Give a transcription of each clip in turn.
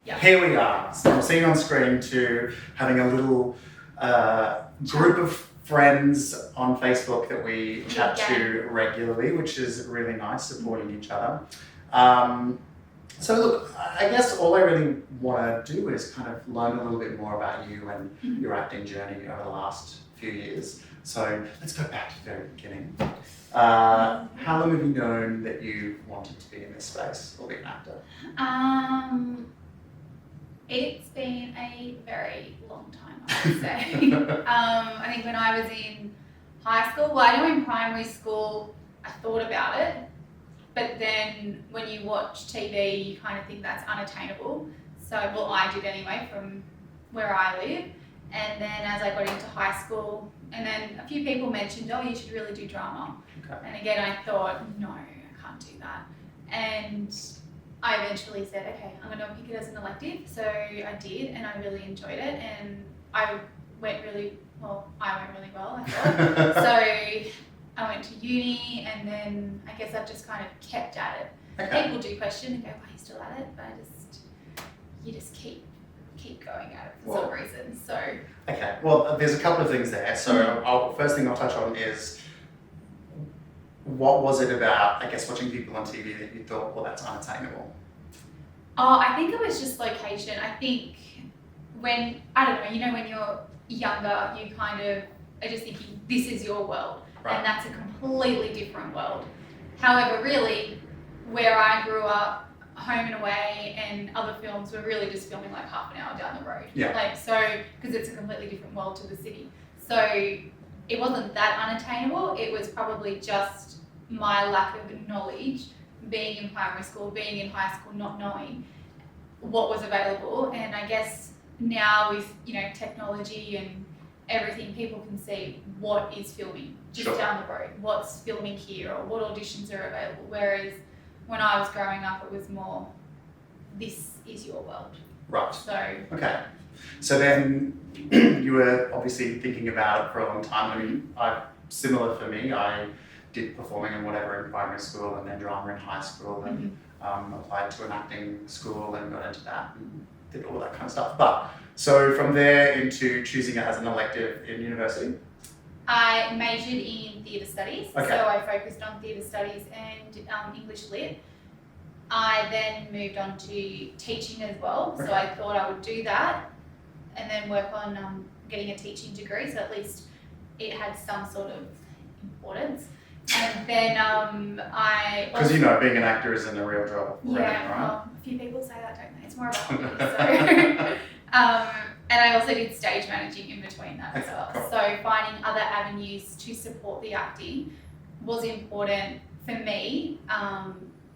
Yeah. Here we are, from seeing on screen to having a little group of friends on Facebook that we chat to regularly, which is really nice, supporting each other. So look, I guess all I really want to do is kind of learn a little bit more about you and your acting journey over the last few years. So let's go back to the very beginning. How long have you known that you wanted to be in this space or be an actor? It's been a very long time, I would say. I think when I was in high school, well, I know in primary school, I thought about it, but then when you watch TV, you kind of think that's unattainable. So, well, I did anyway, from where I live. And then as I got into high school, and then a few people mentioned, oh, you should really do drama. Okay. And again, I thought, no, I can't do that. And I eventually said, okay, I'm going to pick it as an elective. So I did, and I really enjoyed it. And I went really well, I thought. So I went to uni, and then I guess I've just kind of kept at it. Okay. People do question and go, why are you still at it? But you just keep going at it for some reason. So okay, well, there's a couple of things there. So first thing I'll touch on is, what was it about, I guess, watching people on TV that you thought, well, that's unattainable? Oh, I think it was just location. I think when you're younger, you kind of are just thinking, this is your world. Right. And that's a completely different world. However, really, where I grew up, Home and Away and other films were really just filming like half an hour down the road. Yeah. Because it's a completely different world to the city. So it wasn't that unattainable. It was probably just my lack of knowledge, being in primary school, being in high school, not knowing what was available. And I guess now with, technology and everything, people can see what is filming just down the road, what's filming here, or what auditions are available. Whereas when I was growing up, it was more, this is your world. Right. So. Okay. So then you were obviously thinking about it for a long time. I mean, similar for me, I did performing and whatever in primary school, and then drama in high school, and applied to an acting school and got into that and did all that kind of stuff. But so from there into choosing it as an elective in university? I majored in theatre studies, okay. So I focused on theatre studies and English lit. I then moved on to teaching as well, so I thought I would do that and then work on getting a teaching degree, so at least it had some sort of importance. And then I... Because being an actor isn't a real job, right? Well, a few people say that, don't they? It's more about hobby, so... And I also did stage managing in between that as well. Cool. So finding other avenues to support the acting was important for me,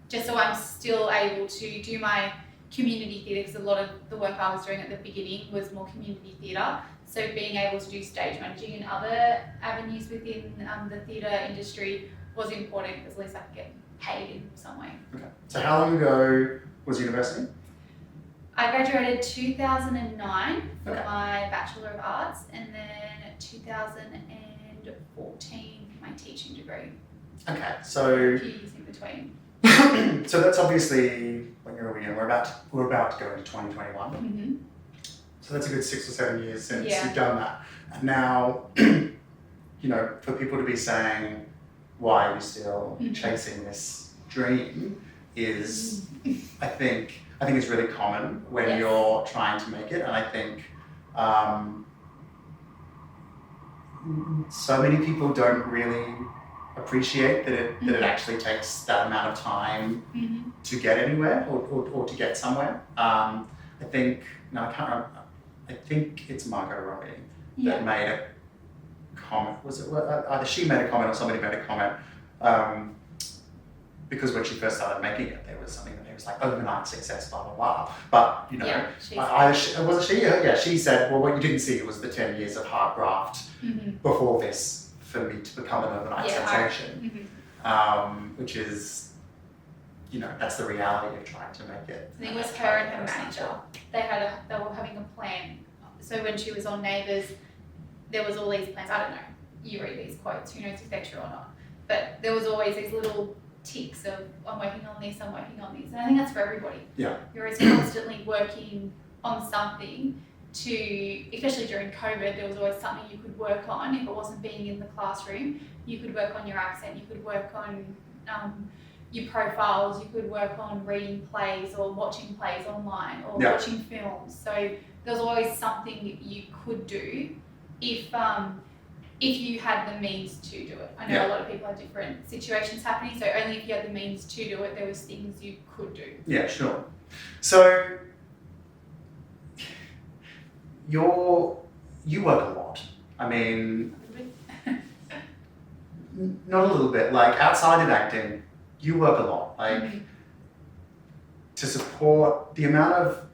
just so I'm still able to do my community theatre, because a lot of the work I was doing at the beginning was more community theatre. So being able to do stage managing and other avenues within the theatre industry was important, because at least I could get paid in some way. Okay. So how long ago was university? I graduated 2009 for my Bachelor of Arts, and then 2014 for my teaching degree. Okay, so... A few years in between. So that's obviously, we're about to go into 2021. Mm-hmm. So that's a good 6 or 7 years since you've done that. And now, for people to be saying, why are you still chasing this dream is, I think it's really common when you're trying to make it. And I think so many people don't really appreciate that it actually takes that amount of time to get anywhere or to get somewhere. I think it's Margot Robbie that made a comment. Was it either she made a comment or somebody made a comment? Because when she first started making it, there was something that it was like overnight success, blah blah blah. But she said, well, what you didn't see was the 10 years of hard graft before this for me to become an overnight sensation, which is, that's the reality of trying to make it. I think it was her and her manager. They were having a plan. So when she was on Neighbours, there was all these plans. I don't know. You read these quotes. Who knows if they're true or not? But there was always these little ticks of I'm working on this, I'm working on this. And I think that's for everybody. Yeah. You're always constantly working on something to, especially during COVID, there was always something you could work on. If it wasn't being in the classroom, you could work on your accent, you could work on your profiles, you could work on reading plays or watching plays online or watching films. So there was always something you could do if you had the means to do it. I know a lot of people have different situations happening, so only if you had the means to do it, there was things you could do. Yeah, sure. So you work a lot. I mean, not a little bit. Like outside of acting, you work a lot. Like to support the amount of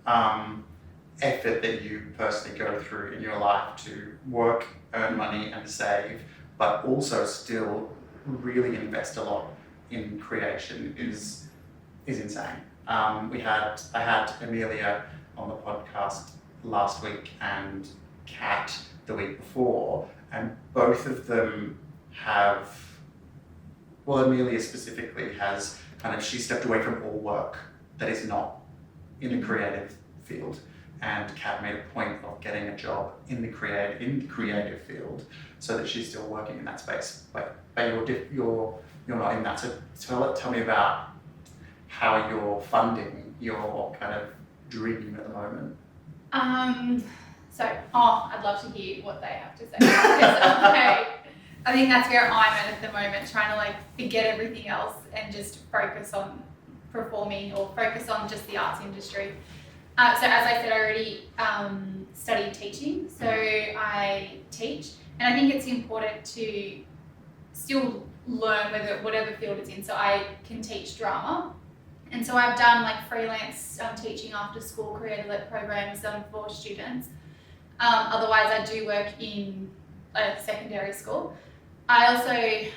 effort that you personally go through in your life to work, earn money, and save, but also still really invest a lot in creation is insane. I had Amelia on the podcast last week and Kat the week before, and both of them have, well, Amelia specifically has she stepped away from all work that is not in the creative field, and Kat made a point of getting a job in the creative field so that she's still working in that space. But you're not in that. So tell me about how you're funding your kind of dream at the moment. I'd love to hear what they have to say. Because I think that's where I'm at the moment, trying to forget everything else and just focus on performing or focus on just the arts industry. So as I said, I already studied teaching, so I teach, and I think it's important to still learn whatever field it's in. So I can teach drama, and so I've done freelance teaching after school, creative programs for students. Otherwise, I do work in a secondary school. I also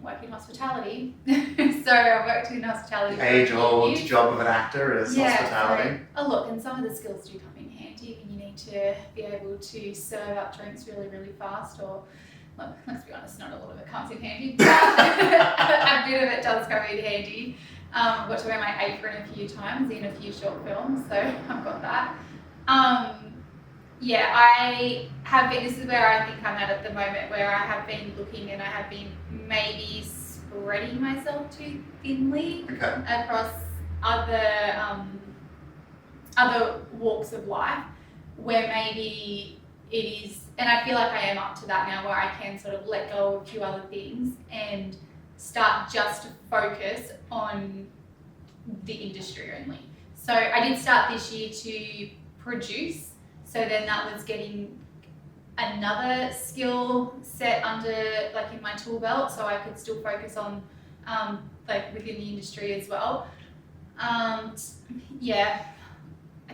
work in hospitality, so I worked in hospitality. Age-old job of an actor is hospitality. Look, and some of the skills do come in handy when you need to be able to serve up drinks really, really fast. Or, look, let's be honest, not a lot of it comes in handy, but a bit of it does come in handy. I've got to wear my apron a few times in a few short films, so I've got that. I have been, this is where I think I'm at the moment, where I have been looking and I have been maybe spreading myself too thinly across other walks of life, where maybe it is, and I feel like I am up to that now, where I can sort of let go of a few other things and start just to focus on the industry only. So I did start this year to produce. So then that was getting another skill set under in my tool belt, so I could still focus on within the industry as well. I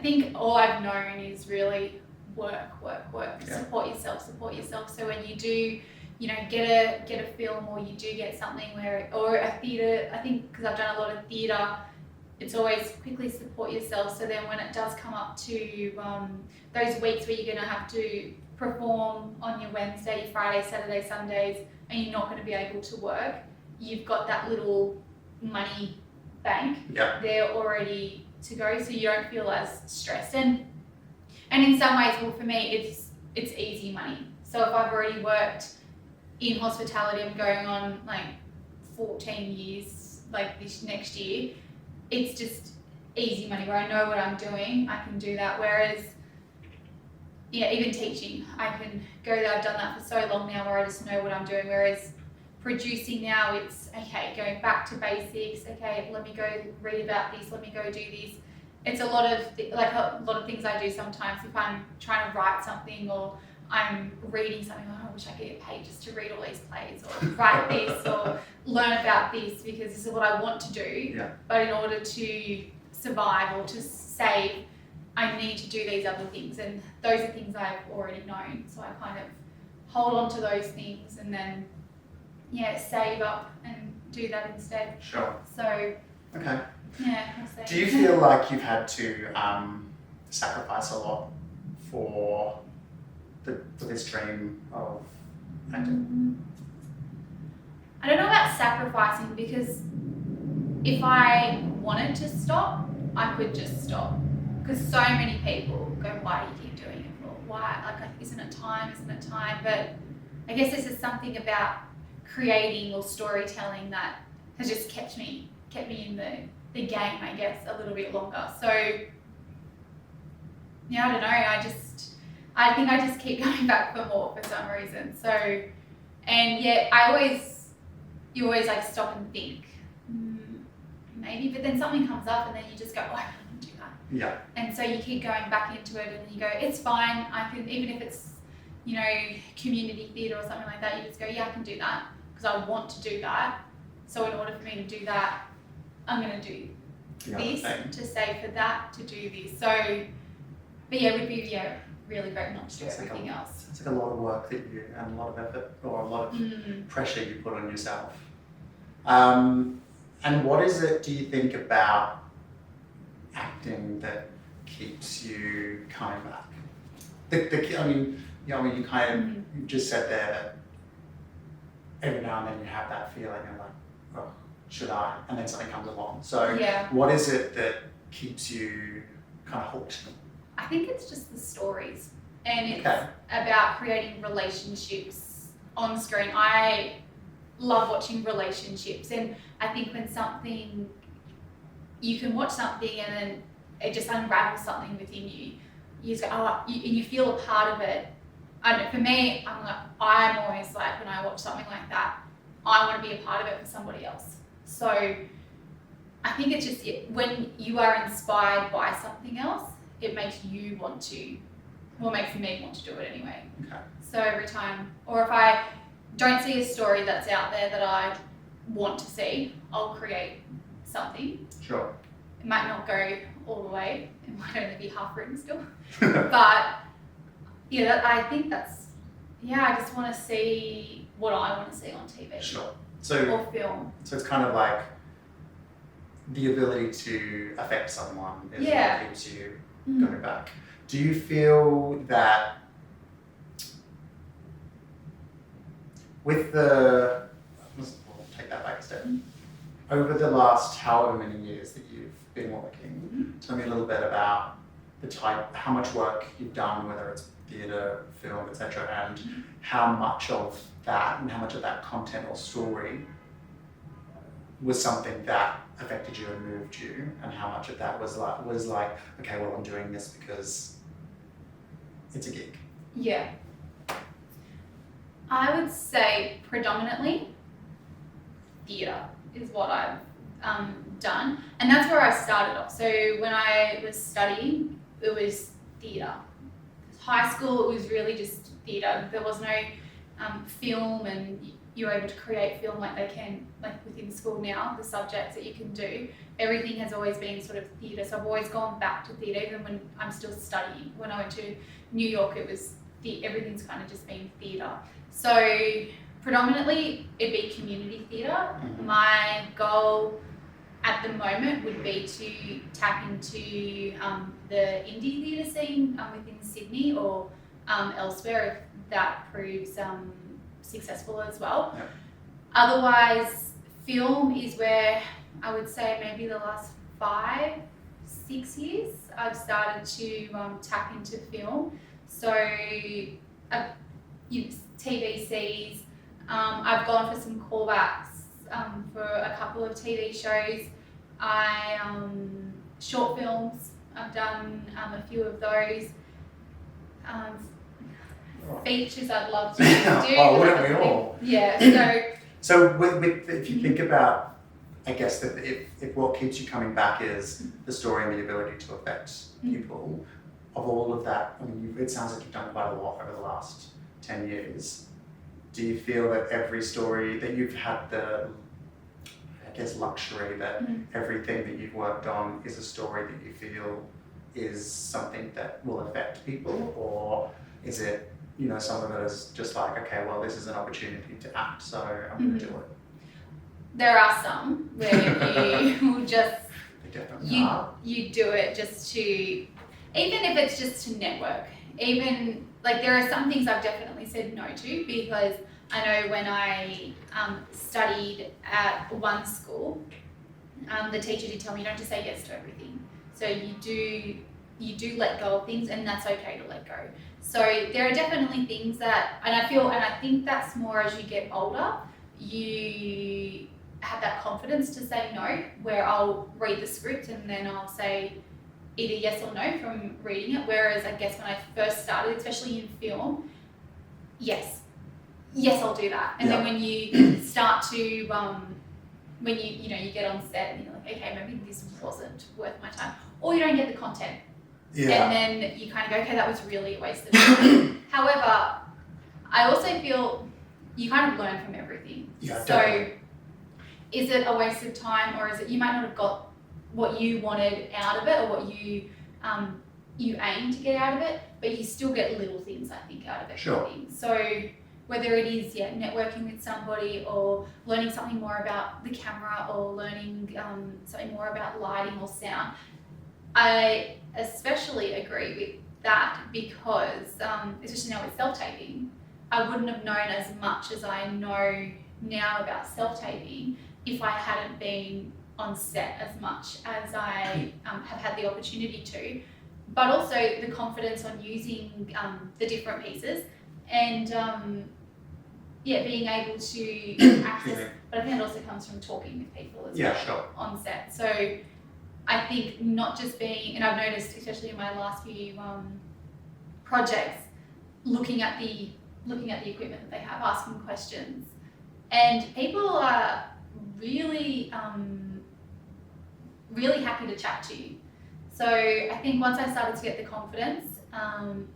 think all I've known is really work. Support yourself. So when you do, get a film, or you do get something or a theatre, I think because I've done a lot of theatre, it's always quickly support yourself. So then when it does come up to those weeks where you're going to have to perform on your Wednesday, Friday, Saturday, Sundays, and you're not going to be able to work, you've got that little money bank there already to go, so you don't feel as stressed. And in some ways, well, for me, it's easy money. So if I've already worked in hospitality, I'm going on 14 years this next year, it's just easy money where I know what I'm doing, I can do that. Whereas, even teaching, I can go there, I've done that for so long now where I just know what I'm doing. Whereas producing now, it's, going back to basics, let me go read about this, let me go do this. It's a lot of things I do sometimes. If I'm trying to write something or I'm reading something, I wish I could get paid just to read all these plays or write this or learn about this, because this is what I want to do. But in order to survive or to save, I need to do these other things, and those are things I've already known. So I kind of hold on to those things and then save up and do that instead. Sure. So okay. I'll say. Do you feel like you've had to sacrifice a lot for this dream of acting? I don't know about sacrificing, because if I wanted to stop, I could just stop. Because so many people go, why do you keep doing it for? Why? Like, isn't it time? Isn't it time? But I guess this is something about creating or storytelling that has just kept me in the game, I guess, a little bit longer. So, yeah, I don't know. I think I just keep going back for more for some reason. So, and yeah, you always like stop and think, maybe, but then something comes up and then you just go, oh, I can do that. Yeah. And so you keep going back into it and you go, it's fine. I can, even if it's, you know, community theatre or something like that, you just go, yeah, I can do that because I want to do that. So in order for me to do that, I'm going to do this to save for that, to do this. So, but yeah, it would be really great not to do everything else. It's like a lot of work and a lot of effort or a lot of pressure you put on yourself. And what is it, do you think, about acting that keeps you coming back? You kind of, you just said there that every now and then you have that feeling of like, oh, should I? And then something comes along. So what is it that keeps you kind of hooked? I think it's just the stories, and it's about creating relationships on screen. I love watching relationships, and I think when you can watch something and then it just unravels something within you. You just go, and you feel a part of it. I don't know, for me, I'm always like, when I watch something like that, I want to be a part of it for somebody else. So I think it's just, when you are inspired by something else, it makes you want to, makes me want to do it anyway. Okay. So every time, or if I don't see a story that's out there that I want to see, I'll create something. Sure. It might not go all the way. It might only be half written still. But yeah, I think that's, I just want to see what I want to see on TV. Sure. Or film. So it's kind of like the ability to affect someone is what keeps you going back. Do you feel that with take that back a step. Over the last however many years that you've been working, tell me a little bit about how much work you've done, whether it's theatre, film, etc., and how much of that content or story was something that affected you and moved you, and how much of that was like, okay, well, I'm doing this because it's a gig. Yeah. I would say predominantly theatre is what I've done, and that's where I started off. So when I was studying, it was theatre. High school, it was really just theatre. There was no film, and you're able to create film like they can, like within school now, the subjects that you can do. Everything has always been sort of theatre, so I've always gone back to theatre, even when I'm still studying. When I went to New York, it was everything's kind of just been theatre. So predominantly, it'd be community theatre. My goal at the moment would be to tap into the indie theatre scene within Sydney or elsewhere if that proves successful as well. Yep. Otherwise, film is where I would say maybe the last 5-6 years I've started to tap into film. So TVCs, I've gone for some callbacks for a couple of TV shows. Short films, I've done a few of those. Features I'd love to do. Oh, wouldn't we all? Yeah, So if you think about, I guess that if what keeps you coming back is the story and the ability to affect people, of all of that, I mean, it sounds like you've done quite a lot over the last 10 years. Do you feel that every story that you've had the, I guess, luxury that everything that you've worked on is a story that you feel is something that will affect people, or is it, some of it is just like, okay, well, this is an opportunity to act, so I'm going to do it? There are some where you will just, you do it just to, even if it's just to network, even, like, there are some things I've definitely said no to, because I know when I studied at one school, the teacher did tell me you don't just say yes to everything. So you do let go of things, and that's okay to let go. So there are definitely things that, and I think that's more as you get older, you have that confidence to say no, where I'll read the script and then I'll say either yes or no from reading it. Whereas I guess when I first started, especially in film, yes, I'll do that. And then when you start to, when you get on set and you're like, okay, maybe this wasn't worth my time, or you don't get the content. Yeah. And then you kind of go, okay, that was really a waste of time. However, I also feel you kind of learn from everything. Yeah, so definitely. is it a waste of time, or is it you might not have got what you wanted out of it, or what you aim to get out of it, but you still get little things, I think, out of it. Sure. So whether it is networking with somebody, or learning something more about the camera, or learning something more about lighting or sound, I especially agree with that because, especially now with self-taping, I wouldn't have known as much as I know now about self-taping if I hadn't been on set as much as I have had the opportunity to, but also the confidence on using the different pieces and being able to access. But I think it also comes from talking with people as well sure. on set. So I think not just being, and I've noticed, especially in my last few projects, looking at the equipment that they have, asking questions, and people are really really happy to chat to you. So I think once I started to get the confidence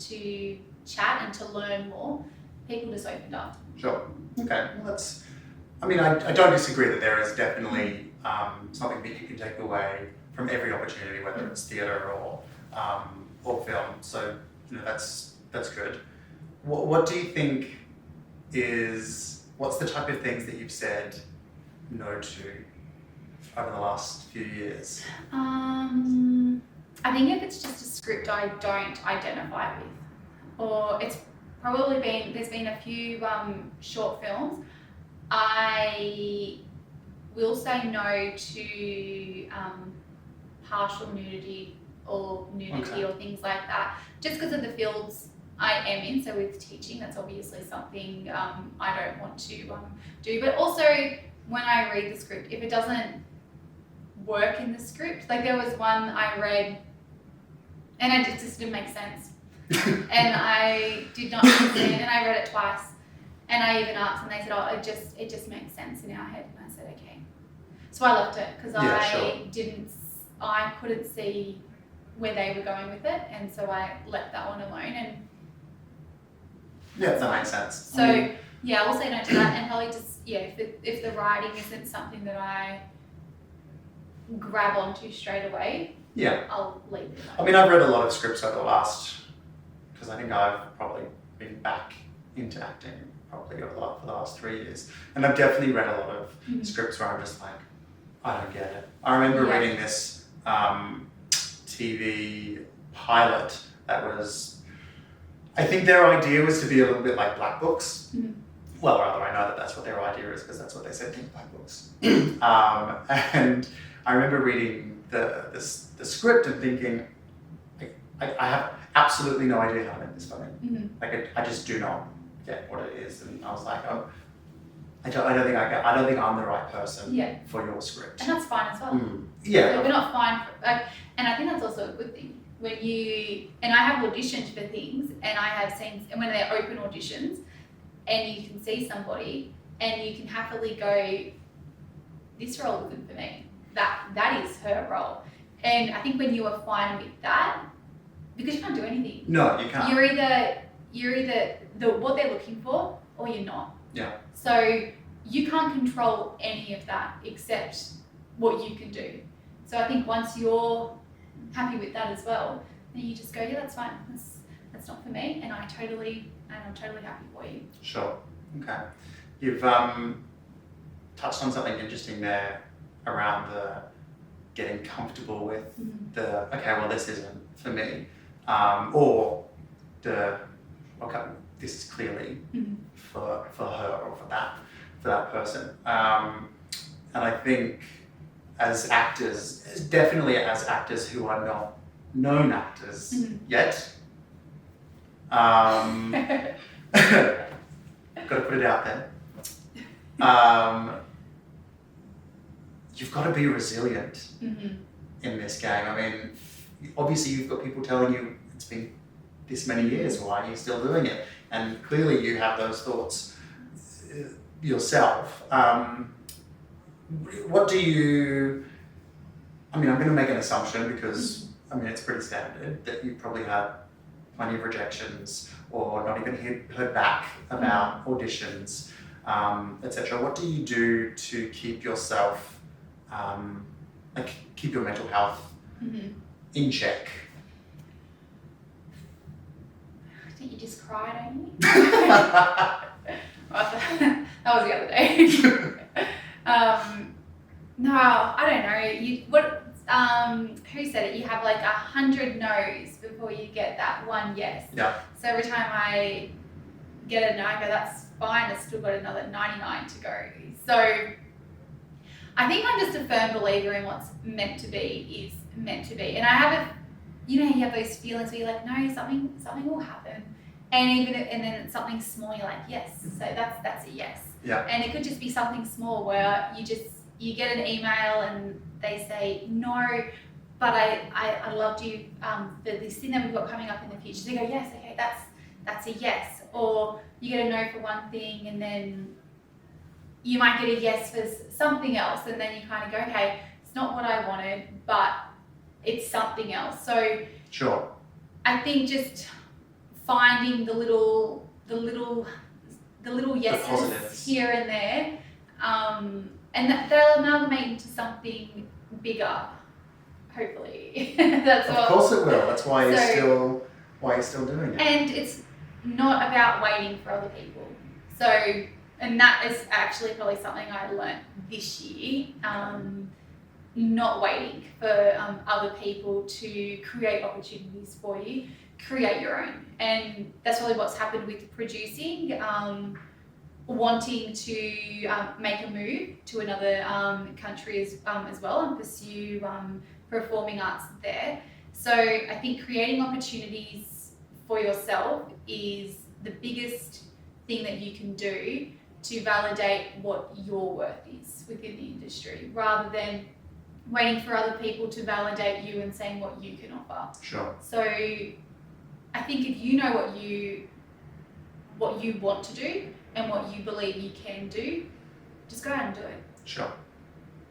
to chat and to learn more, people just opened up. Sure. Okay. Well, I don't disagree that there is definitely something that you can take away from every opportunity, whether it's theatre or film. So that's good. What do you think what's the type of things that you've said no to over the last few years? I think if it's just a script I don't identify with, or it's probably there's been a few short films, I will say no to partial nudity or things like that, just because of the fields I am in. So with teaching, that's obviously something I don't want to do. But also when I read the script, if it doesn't work in the script, like there was one I read and it just didn't make sense. And I did not understand, and I read it twice. And I even asked, and they said, "Oh, it just makes sense in our head." And I said, "Okay." So I left it because I couldn't see where they were going with it, and so I left that one alone. And that makes sense. So I will say no to that, and probably just if the writing isn't something that I grab onto straight away, I'll leave it. I've read a lot of scripts over the last, because I think I've probably been back into acting probably for the last 3 years, and I've definitely read a lot of scripts where I'm just like, I don't get it. I remember reading this TV pilot that was, I think their idea was to be a little bit like black books. Well, rather, I know that that's what their idea is because that's what they said in black books. And I remember reading the script and thinking, I have absolutely no idea how to make this funny. Like I just do not get what it is, and I was like, oh, I don't think I'm the right person for your script. And that's fine as well. So we're not fine and I think that's also a good thing. When and I have auditioned for things, and I have seen, and when they're open auditions, and you can see somebody, and you can happily go, this role isn't for me. That is her role. And I think when you are fine with that, because you can't do anything. No, you can't. You're either what they're looking for, or you're not. Yeah. So you can't control any of that except what you can do. So I think once you're happy with that as well, then you just go, yeah, that's fine. That's not for me, and I'm totally happy for you. Sure. Okay. You've touched on something interesting there around the getting comfortable with this isn't for me, or this is clearly for her or for that person. And I think as actors, definitely as actors who are not known actors yet. Got to put it out there. You've got to be resilient in this game. I mean, obviously you've got people telling you it's been this many years, why are you still doing it? And clearly you have those thoughts yourself. What do you, I mean, I'm going to make an assumption because, I mean, it's pretty standard that you probably had plenty of rejections or not even heard back about auditions, etc. What do you do to keep yourself, keep your mental health in check? I think you just cry, don't you? That was the other day. No, I don't know. Who said it? You have like 100 no's before you get that one yes. Yeah. So every time I get a no, I go, that's fine. I've still got another 99 to go. So I think I'm just a firm believer in what's meant to be is meant to be. And I have you have those feelings where you're like, no, something will happen. And then it's something small, you're like, yes. So that's a yes. Yeah. And it could just be something small where you get an email and they say, no, but I loved you, this thing that we've got coming up in the future. So you go, yes, okay, that's a yes. Or you get a no for one thing and then you might get a yes for something else, and then you kind of go, okay, it's not what I wanted, but it's something else. So sure. I think just finding the little yeses here and there, and they'll amalgamate into something bigger, hopefully. Of course it will. That's why you're still doing it. And it's not about waiting for other people. So, and that is actually probably something I learnt this year. Not waiting for other people to create opportunities for you. Create your own. And that's really what's happened with producing. Wanting to make a move to another country as well and pursue performing arts there. So I think creating opportunities for yourself is the biggest thing that you can do to validate what your worth is within the industry, rather than waiting for other people to validate you and saying what you can offer. Sure. So I think if you know what you want to do and what you believe you can do, just go out and do it. Sure.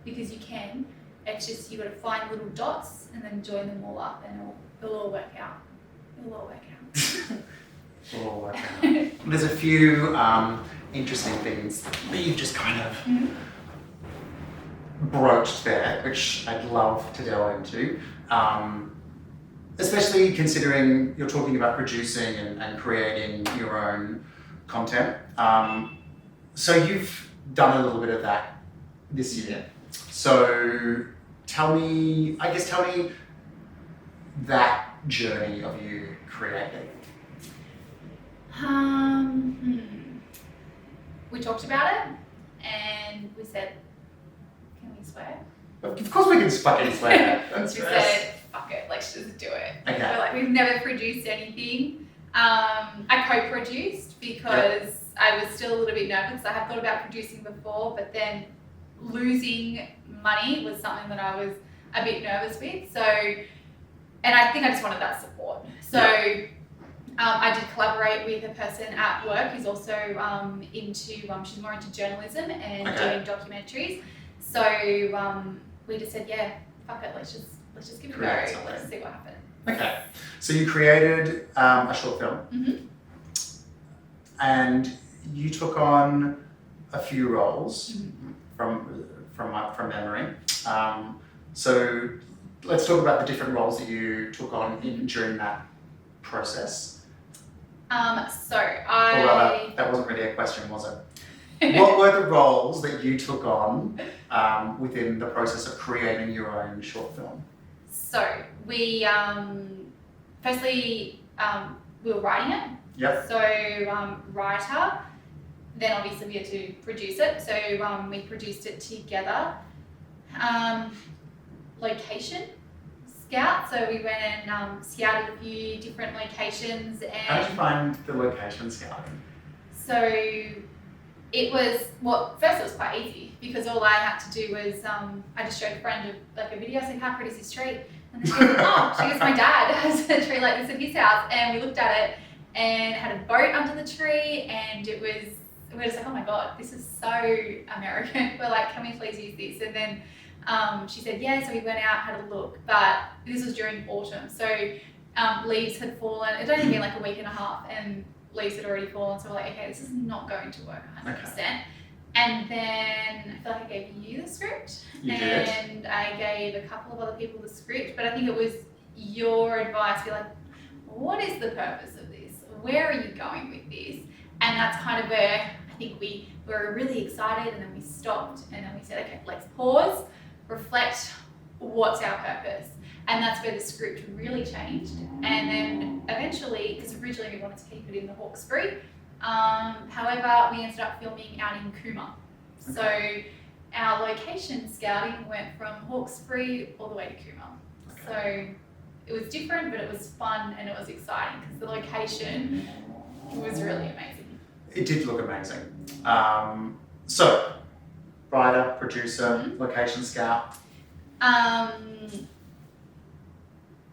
Because you can. It's just you've got to find little dots and then join them all up, and it'll all work out. It'll all work out. It'll all work out. There's a few interesting things that you've just kind of broached there, which I'd love to delve into. Especially considering you're talking about producing and creating your own content. So you've done a little bit of that this year. So tell me that journey of you creating. We talked about it and we said, can we swear? Of course we can fucking swear. We said, fuck it, let's just do it. Okay. So like we've never produced anything. I co-produced because I was still a little bit nervous. I had thought about producing before, but then losing money was something that I was a bit nervous with. So, and I think I just wanted that support. So I did collaborate with a person at work who's also she's more into journalism and doing documentaries. So we just said, yeah, fuck it, let's just give it a go. Let's see what happens. Okay, so you created a short film, and you took on a few roles from memory. So let's talk about the different roles that you took on during that process. Or rather, that wasn't really a question, was it? What were the roles that you took on within the process of creating your own short film? So we firstly we were writing it. Yep. So writer, then obviously we had to produce it. So we produced it together. Location scout. So we went and scouted a few different locations. And how did you find the location scouting? so it was, well, first it was quite easy because all I had to do was I just showed a friend a video. I said, how pretty is this tree? And then she goes, oh, she goes, my dad has a tree like this at his house. And we looked at it and it had a boat under the tree, and we were just like, oh my God, this is so American. We're like, can we please use this? And then she said, yeah, so we went out, had a look, but this was during autumn. So leaves had fallen. It had only been like a week and a half, and leaves had already fallen. So we're like, okay, this is not going to work 100%. Okay. And then I feel like I gave you the script. You did. And I gave a couple of other people the script, but I think it was your advice. You're like, what is the purpose of this? Where are you going with this? And that's kind of where I think we were really excited, and then we stopped, and then we said, okay, let's pause, reflect, what's our purpose? And that's where the script really changed. And then eventually, because originally we wanted to keep it in the Hawkesbury, however, we ended up filming out in Cooma. Okay. So our location scouting went from Hawkesbury all the way to Cooma. Okay. So it was different, but it was fun and it was exciting because the location was really amazing. It did look amazing. So, writer, producer, location scout.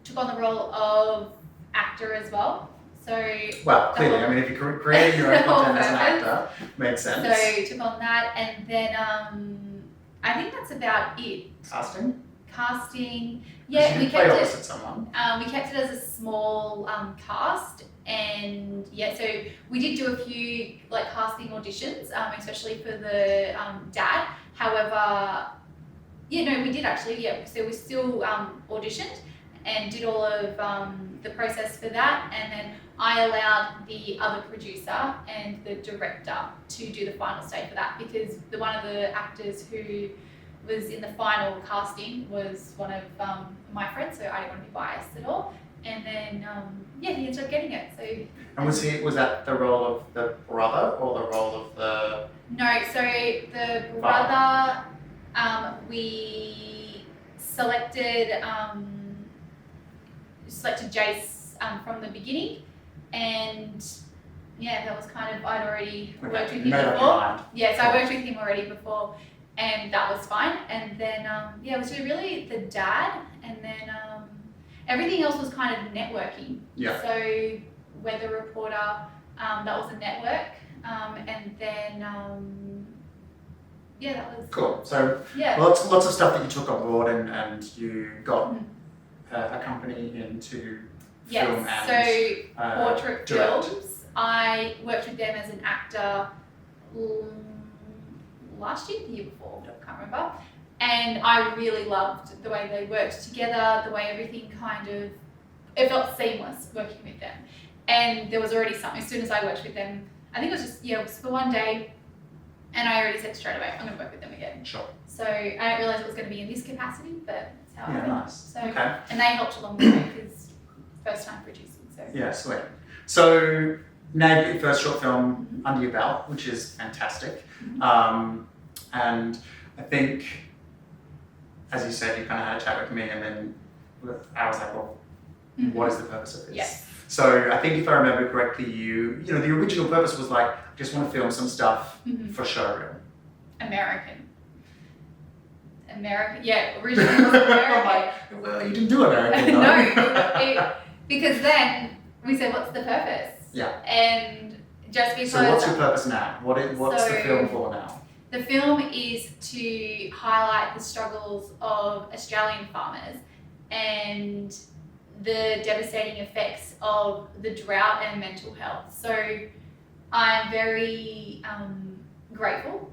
Took on the role of actor as well. So well, clearly, I mean, if you're creating your own content as an actor, makes sense. So took on that, and then I think that's about it. Casting. Yeah, we kept opposite someone. We kept it as a small cast, and yeah, so we did do a few like casting auditions, especially for the dad. However, yeah, no, we did actually. Yeah, so we still auditioned and did all of the process for that, and then I allowed the other producer and the director to do the final stage for that, because one of the actors who was in the final casting was one of my friends, so I didn't want to be biased at all. And then yeah, he ended up getting it. So. And was that the role of the brother or the role of the? No, so the brother, we selected Jace from the beginning, and yeah, that was kind of, I'd already worked with him before. Yeah, so I worked with him already before, and that was fine. And then yeah, it was really the dad, and then everything else was kind of networking. Yeah. So weather reporter, that was a network, and then yeah, that was cool. So yeah, lots of stuff that you took on board, and you got a company into film and so Portrait direct. Films. I worked with them as an actor last year, the year before, can't remember. And I really loved the way they worked together, the way everything it felt seamless working with them. And there was already something, as soon as I worked with them, I think it was just, it was for one day, and I already said straight away, I'm going to work with them again. Sure. So I didn't realise it was going to be in this capacity, but that's how it went. Nice. So, okay. And they helped along the way, because first time producing. So. Yeah, sweet. So now you've got your first short film under your belt, which is fantastic. And I think, as you said, you kind of had a chat with me, and then I was like, well, what is the purpose of this? Yes. So I think if I remember correctly, you know, the original purpose was like, I just want to film some stuff for showreel. American, yeah, originally it was American. Like, well, you didn't do American, though. No, because then we said, what's the purpose? Yeah. And just because... So what's your purpose now? What's the film for now? The film is to highlight the struggles of Australian farmers and the devastating effects of the drought and mental health. So I'm very grateful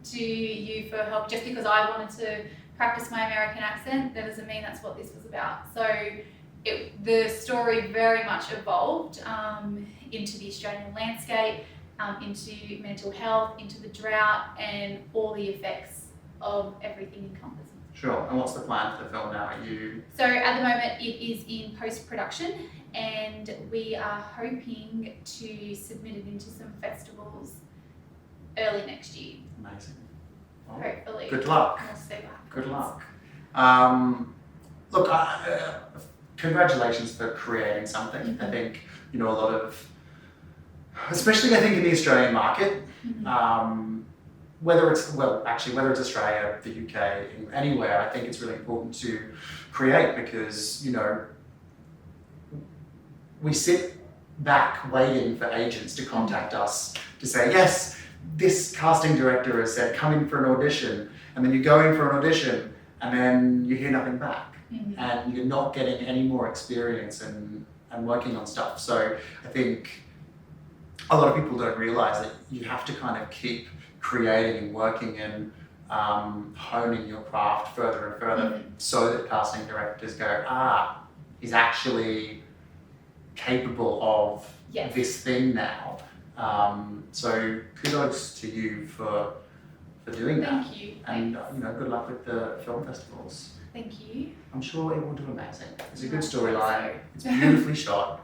to you for help. Just because I wanted to practice my American accent, that doesn't mean that's what this was about. So the story very much evolved into the Australian landscape, into mental health, into the drought, and all the effects of everything encompassing. Sure. And what's the plan for the film now? So at the moment it is in post-production, and we are hoping to submit it into some festivals early next year. Amazing. Well, hopefully. good luck. We'll see what happens. Good luck. Look, congratulations for creating something. Mm-hmm. I think, a lot of, especially I think in the Australian market, Mm-hmm. whether it's Australia, the UK, anywhere, I think it's really important to create because, we sit back waiting for agents to contact us to say, yes, this casting director has said, come in for an audition. And then you go in for an audition and then you hear nothing back. Mm-hmm. And you're not getting any more experience and working on stuff. So I think a lot of people don't realize that you have to kind of keep creating and working and honing your craft further and further so that casting directors go, he's actually capable of this thing now. So kudos to you for doing that. Thank you. And good luck with the film festivals. Thank you. I'm sure it will do amazing. It's a good I hope storyline. so. It's beautifully shot.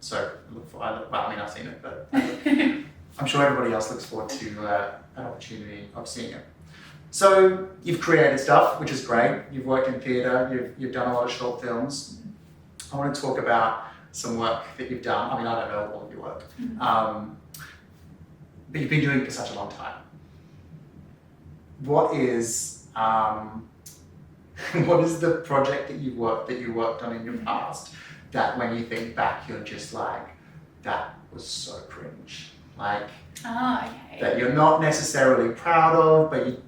So I've seen it, but I'm sure everybody else looks forward to an opportunity of seeing it. So you've created stuff, which is great. You've worked in theatre. You've done a lot of short films. I want to talk about some work that you've done. I mean, I don't know all of your work, but you've been doing it for such a long time. What is the project that you worked on in your past that when you think back you're just like, that was so cringe, like okay. that you're not necessarily proud of, but you,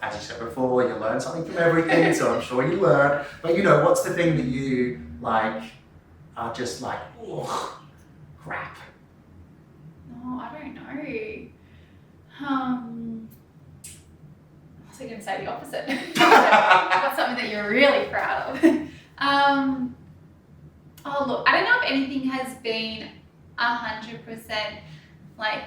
as you said before, you learn something from everything, so I'm sure you learn. But what's the thing that you like are just like, ugh, crap? No, I don't know. I was going to say the opposite. What's something that you're really proud of? Oh look, I don't know if anything has been 100% like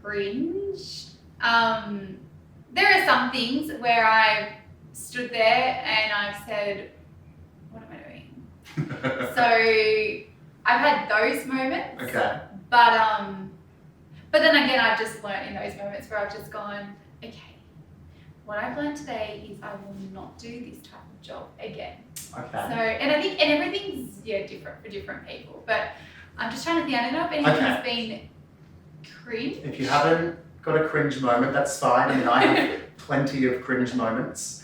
cringe. There are some things where I've stood there and I've said, what am I doing? So I've had those moments. Okay. But then again, I've just learned in those moments where I've just gone, okay, what I've learned today is I will not do this type of job again. Okay. So, and I think, and everything's different for different people. But I'm just trying to think. I don't know if anything has been cringe. If you haven't got a cringe moment, that's fine. I mean, I have plenty of cringe moments.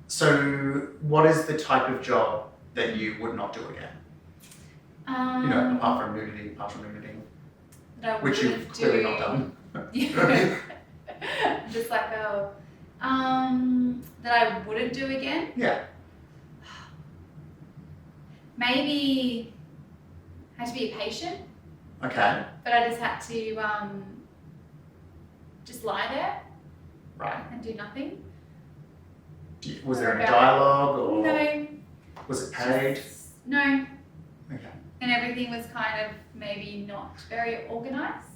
So, what is the type of job that you would not do again? Apart from nudity, that I which you've wouldn't clearly do. not done. Yeah. Just like that I wouldn't do again. Yeah. Maybe I had to be a patient, Okay. but I just had to just lie there Right. and do nothing. Was there any dialogue or No. was it paid? No. Okay. And everything was kind of maybe not very organised.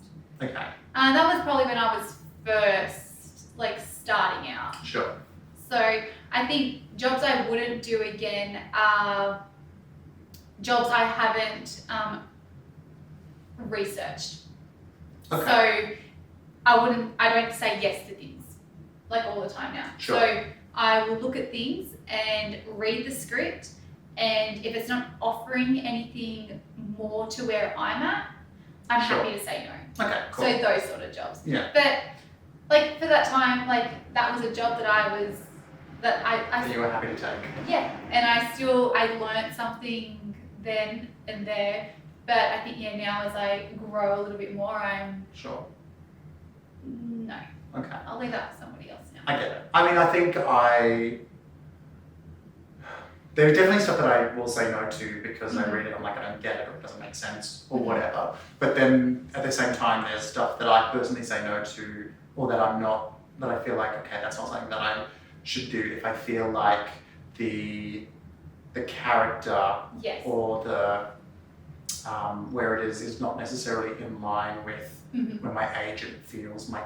Okay. That was probably when I was first starting out. Sure. So I think jobs I wouldn't do again are jobs I haven't researched. Okay. So I don't say yes to things all the time now. Sure. So I will look at things and read the script, and if it's not offering anything more to where I'm at, I'm Sure. happy to say no. Okay. Cool. So those sort of jobs. Yeah. But for that time, that was a job that I That you were happy to take. yeah, and I learned something then and there. But I think now as I grow a little bit more, I'm Sure. no. Okay. I'll leave that to somebody else now. I get it. I mean, I think there's definitely stuff that I will say no to because I read it, I'm like, I don't get it, or it doesn't make sense, or whatever. But then at the same time, there's stuff that I personally say no to, or that I feel like, okay, that's not something that I should do if I feel like the character Yes. or the where it is not necessarily in line with where my agent feels my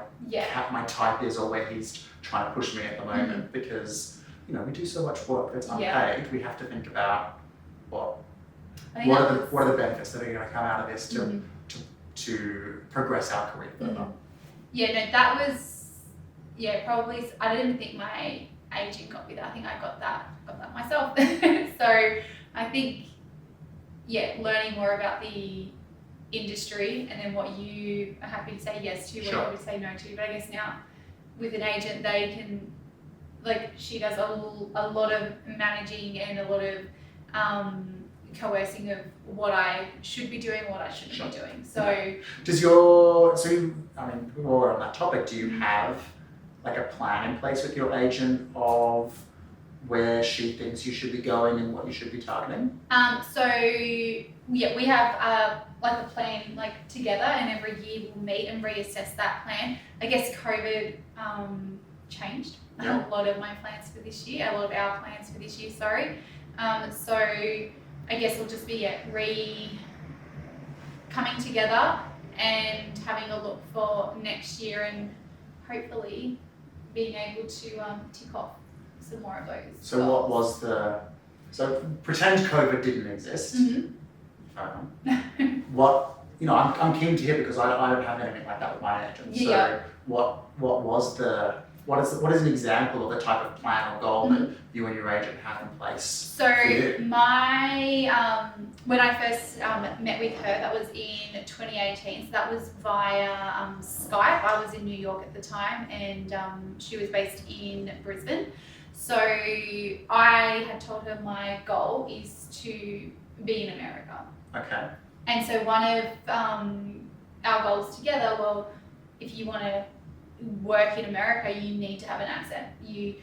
type is, or where he's trying to push me at the moment, because we do so much work that's unpaid. We have to think about what are the benefits that are going to come out of this to progress our career further. Yeah, no, that was probably. I didn't think my agent got me that. I think I got that myself. So I think, learning more about the industry and then what you are happy to say yes to, what you're happy to say no to. But I guess now with an agent, they can, like, she does a lot of managing and a lot of coercing of what I should be doing, what I shouldn't be doing. So while we're on that topic, do you have like a plan in place with your agent of where she thinks you should be going and what you should be targeting? We have like a plan like together, and every year we'll meet and reassess that plan. I guess COVID changed a lot of my plans for this year, a lot of our plans for this year, sorry. So I guess we'll just be coming together and having a look for next year, and hopefully being able to tick off some more of those. So goals. what was so pretend COVID didn't exist. I'm keen to hear, because I don't have anything like that with my agent. So what is an example of the type of plan or goal that you and your agent have in place? So my when I first met with her, that was in 2018. So that was via Skype. I was in New York at the time, and she was based in Brisbane. So I had told her my goal is to be in America. Okay. And so one of our goals together, if you want to work in America, you need to have an accent. You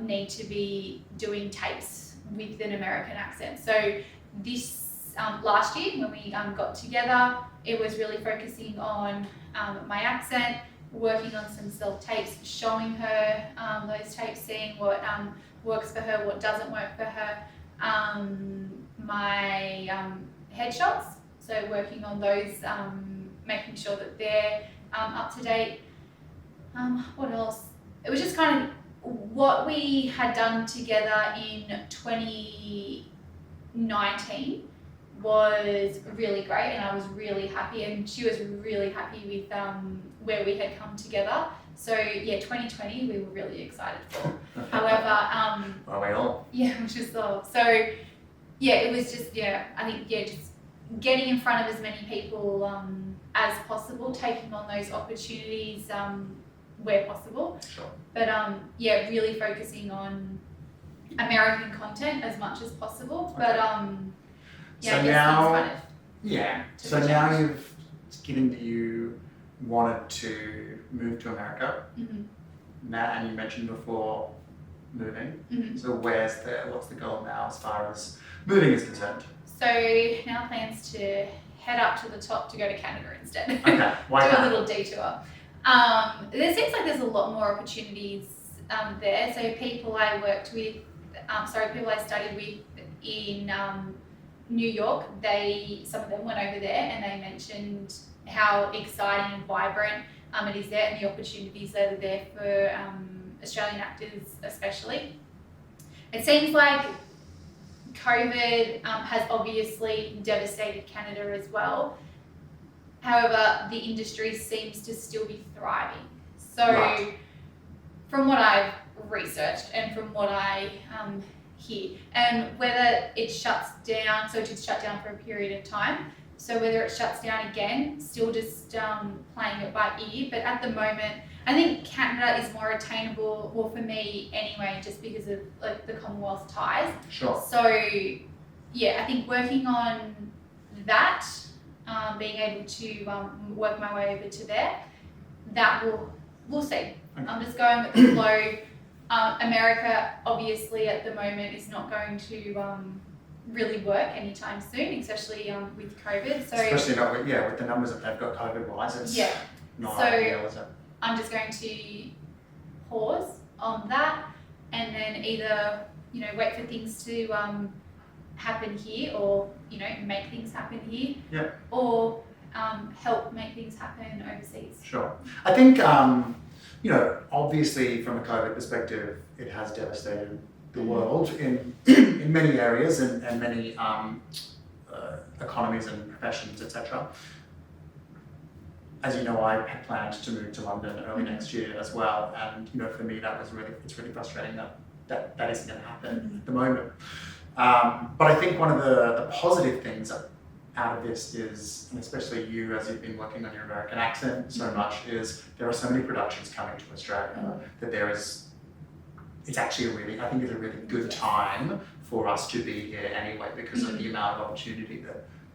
need to be doing tapes with an American accent. So this last year when we got together, it was really focusing on my accent, working on some self-tapes, showing her those tapes, seeing what works for her, what doesn't work for her. My headshots, so working on those, making sure that they're up to date. What else? It was just kind of what we had done together in 2019 was really great, and I was really happy, and she was really happy with where we had come together. So 2020 we were really excited for. However, are we all? Yeah, which is so. It was just I think just getting in front of as many people as possible, taking on those opportunities where possible. Sure. But really focusing on American content as much as possible. Okay. But So I guess now, that's kind of So now you've, given that you wanted to move to America, now, and you mentioned before moving. So what's the goal now as far as moving is concerned? So now plans to head up to the top to go to Canada instead. Okay, why do not? a little detour. There seems like there's a lot more opportunities there. So people I studied with in New York, some of them went over there and they mentioned how exciting and vibrant it is there, and the opportunities that are there for Australian actors especially. It seems like COVID has obviously devastated Canada as well. However, the industry seems to still be thriving. So from what I've researched and from what I hear, and whether it shuts down, so it did shut down for a period of time, so whether it shuts down again, still just playing it by ear. But at the moment, I think Canada is more attainable, well, for me anyway, just because of like the Commonwealth ties. Sure. So I think working on that, being able to work my way over to there, we'll see. Okay. I'm just going with the flow. America obviously at the moment is not going to really work anytime soon, especially with COVID. So especially not with the numbers that they've got COVID-wise, it's not ideal, is it? I'm just going to pause on that, and then either wait for things to happen here, or make things happen here, or help make things happen overseas. Sure. I think obviously from a COVID perspective, it has devastated the world in many areas and many economies and professions, etc. as you know, I had planned to move to London early next year as well, and for me it's really frustrating that isn't going to happen at the moment. But I think one of the positive things out of this is, and especially you as you've been working on your American accent so much, is there are so many productions coming to Australia that it's actually I think it's a really good time for us to be here anyway, because of the amount of opportunity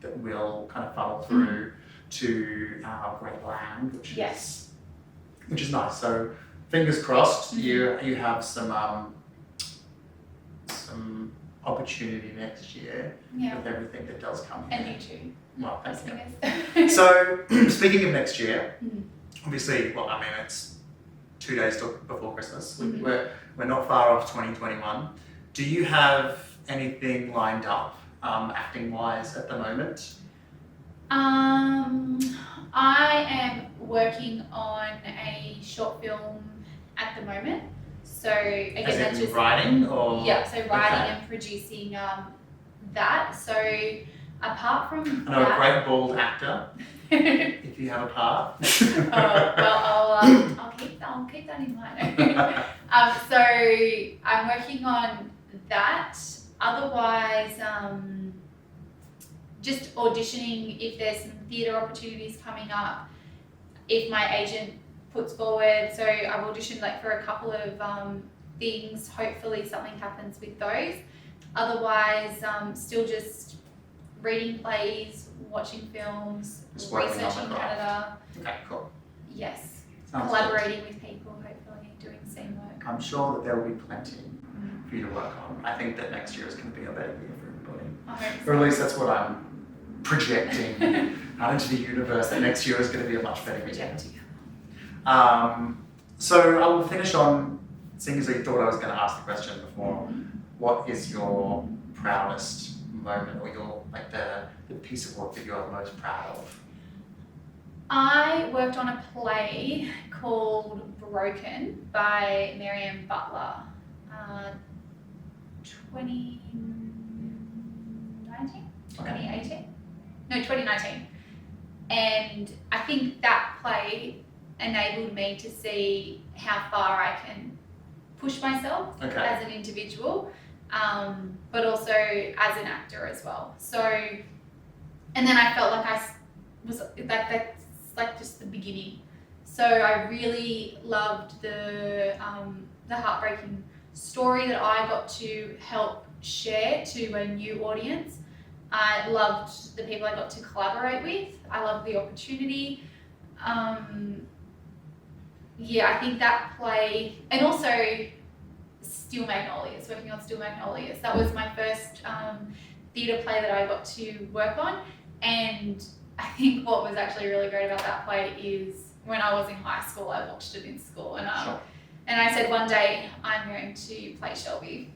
that will kind of funnel through to our great land, which is nice. So fingers crossed, you have some opportunity next year with everything that does come here. And you too. Well, thank you. So speaking of next year, obviously, it's 2 days before Christmas. We're not far off 2021. Do you have anything lined up acting-wise at the moment? I am working on a short film at the moment. So again, that's just writing, or so writing and producing that. So apart from I know a great bald actor. If you have a part. I'll keep that in mind. So I'm working on that. Otherwise, just auditioning if there's some theatre opportunities coming up. If my agent puts forward, so I've auditioned for a couple of things. Hopefully something happens with those. Otherwise, still just reading plays, watching films, just researching Canada. Okay, cool. Yes. Sounds collaborating with people, hopefully doing scene work. I'm sure that there will be plenty for you to work on. I think that next year is going to be a better year for everybody. I hope so. Or at least that's what I'm projecting out into the universe, that next year is going to be a much better year. So I will finish on, seeing as you thought I was going to ask the question before, what is your proudest moment, or your the piece of work that you're most proud of? I worked on a play called Broken by Miriam Butler, 2019. And I think that play enabled me to see how far I can push myself as an individual, but also as an actor as well. So, and then I felt like I was that's just the beginning. So I really loved the heartbreaking story that I got to help share to a new audience. I loved the people I got to collaborate with. I loved the opportunity. I think that play, and also Still Magnolias, working on Still Magnolias. That was my first theatre play that I got to work on. And I think what was actually really great about that play is when I was in high school, I watched it in school. And I said, one day I'm going to play Shelby.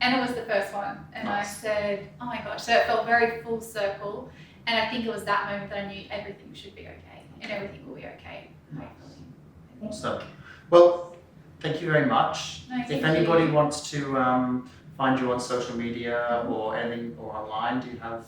And it was the first one. And I said, oh my gosh. So it felt very full circle. And I think it was that moment that I knew everything should be okay. And everything will be okay. Hopefully. Awesome. Well, thank you very much. No, if anybody wants to find you on social media or anything, or online, do you have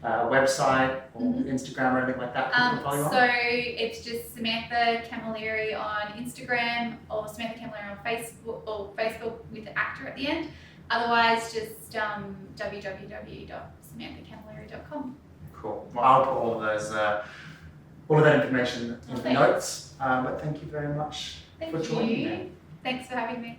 a website or Instagram or anything like that people can follow you on? So it's just Samantha Camilleri on Instagram, or Samantha Camilleri on Facebook with the actor at the end. Otherwise, just www.samanthacamilleri.com. Cool. Well, I'll put all of that information in the notes. But thank you very much for joining me. Thanks for having me.